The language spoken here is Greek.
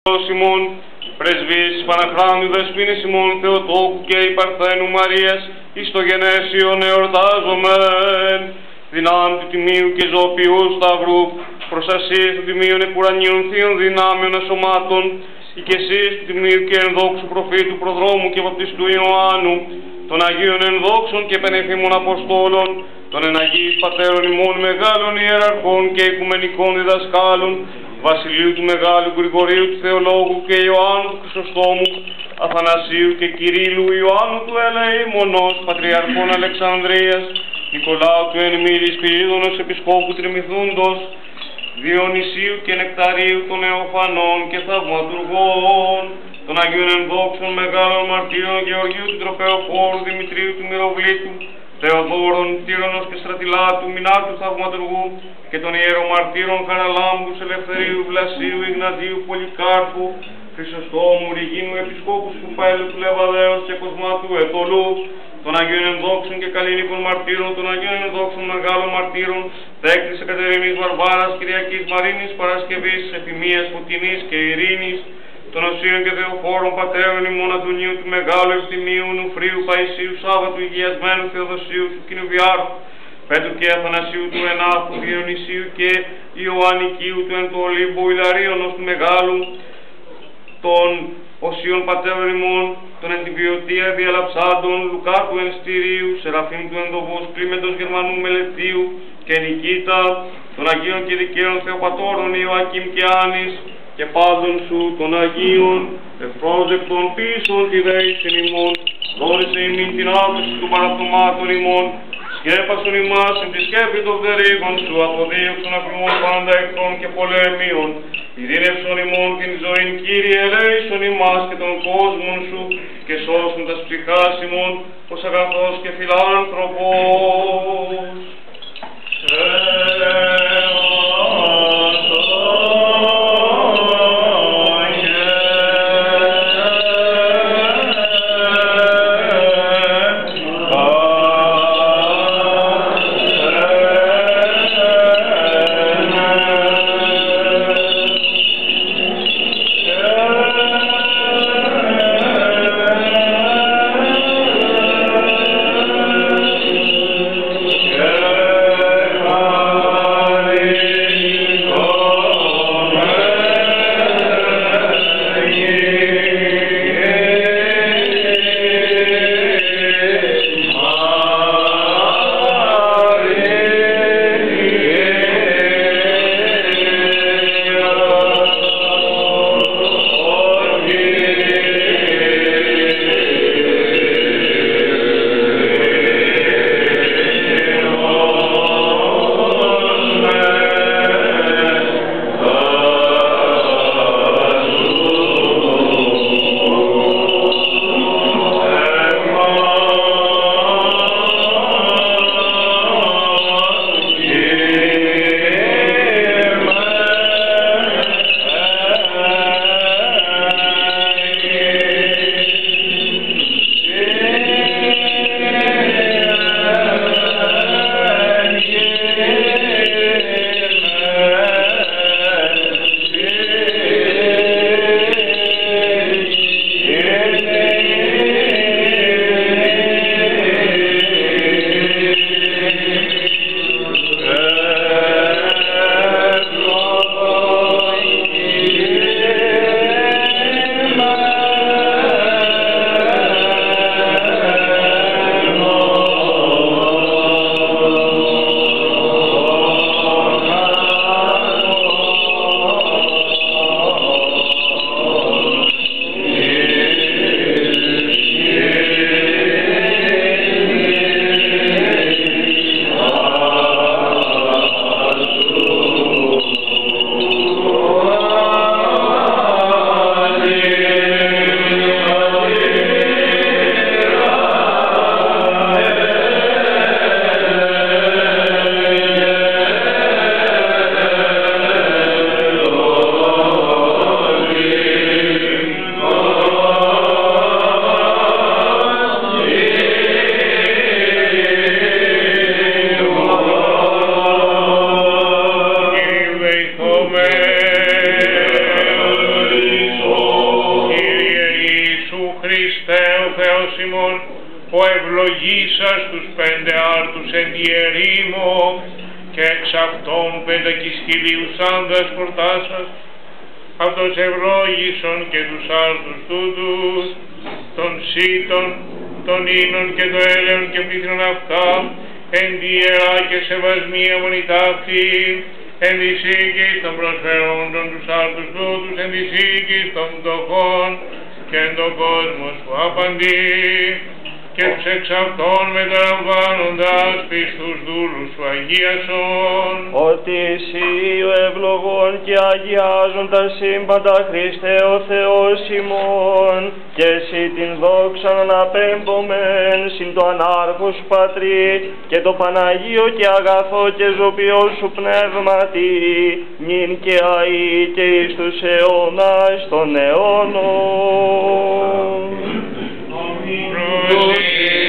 Σιμών, πρεσβείες Παναχράντου Δεσποίνης Σιμών Θεοτόκου και η Παρθένου Μαρίας, εις το γενέσιον εορτάζομεν, δυνάμει του Τιμίου και Ζωοποιού Σταυρού, προστασίες του Τιμίων Επουρανίων Θείων δυνάμεων ασωμάτων, οικεσίες του Τιμίου και ενδόξου προφήτου προδρόμου και βαπτιστού Ιωάννου, των Αγίων ενδόξων και πενεθήμων Αποστόλων, των εναγίης Πατέρων ημών μεγάλων ιεραρχών και οικουμενικών διδασκάλων, Βασιλείου του Μεγάλου Γρηγορίου του Θεολόγου και Ιωάννου του Χρυσοστόμου, Αθανασίου και Κυρίλου Ιωάννου του Ελεήμονος, Πατριαρχών Αλεξανδρίας, Νικολάου του Ενημίλης Πυρίδωνος Επισκόπου Τριμηθούντος, Διονυσίου και Νεκταρίου των Εωφανών και Θαυματουργών, των Αγίων Ενδόξων Μεγάλων Μαρτύρων Γεωργίου του Τροπεοφόρου, Δημητρίου του Μυροβλήτου, Θεοδόρων, Τύρονος και Στρατιλάτου, Μινάτου Θαυματουργού και των ιερομαρτύρων Χαραλάμπους, Ελευθερίου, Βλασίου, Ιγνατίου, Πολυκάρπου, Χρυσοστόμου, Ρηγίνου, Επισκόπου Σκουπέλου, του Λεβαδέως και Κοσμάτου Ετολού, των Αγίων Ενδόξων και Καλλινίκων Μαρτύρων, των Αγίων Ενδόξων Μεγάλων Μαρτύρων, Δέκτης Εκατερίνης Βαρβάρας, Κυριακής Μαρίνης, Παρασκευής, Εφημίας, Φωτεινής και Ειρήνης, των Οσίων και Θεοφόρων Πατέρων ημών Αντωνίου του Μεγάλου Ευθυμίου, Νουφρίου, Παϊσίου, Σάββατου, Υγειασμένου, Θεοδοσίου, του Κοινοβιάρχου, Πέτρου και Αθανασίου του Ενάχου, Διονυσίου και Ιωαννικίου του Εντολίμπου, Ιλαρίωνος του Μεγάλου, των Οσίων Πατέρων ημών, των Εντιβιωτία Διαλαψάντων, Λουκά του Ενστηρίου, Σεραφείμ του Ενδοβούς, Κλίμεντος Γερμανού Μελετίου και Νικήτα, των Αγίων και Δικαίων Θεοπατώρων Ιωακήμ και Άνης, και πάντων σου των Αγίων, ευπρόσδεκτων πίσων τη δέησιν ημών, δόρισε ημίν την άφηση του παραπτωμάτων ημών, σκέπασον ημάς εν τη σκέπη των φτερίγων σου, αποδίωξον αφημών πάντα εχθρών και πολέμιων, ειρήνευσον ημών την ζωήν Κύριε, ελέησον ημάς και των κόσμων σου, και σώσον τας ψυχάς ημών, ως αγαθός και φιλάνθρωπος. Yeah. Χριστέ ο Θεός ημών, ο ευλογήσας τους 5 άρτους εν τη ερήμο και εξ αυτών 5 κισκυλίους άνδρας πορτάσας, αυτός ευλόγησον και τους άρτους τούτους, των σύτων, των ίνων και το έλεον και πλήθυνον αυτά, εν τη ιερά και σεβασμία μονιτάφη, εν τη σύγκης των προσφερόντων τους άρτους τούτους, εν τη σύγκης των πτωχών και εν τον κόσμο σου απαντεί, και τους εξ αυτών μεταλαμβάνοντας πιστούς δούλους σου αγίασον. Ότι εσύ ο ευλογών και αγιάζον τα σύμπαντα Χριστέ ο Θεός ημών, και εσύ την δόξα αναπέμπομεν συν το ανάρχο σου Πατρί και το Παναγίο και αγαθό και ζωπιό σου πνεύματι, νυν και αεί και εις τους αιώνας των αιώνων. Κύριε,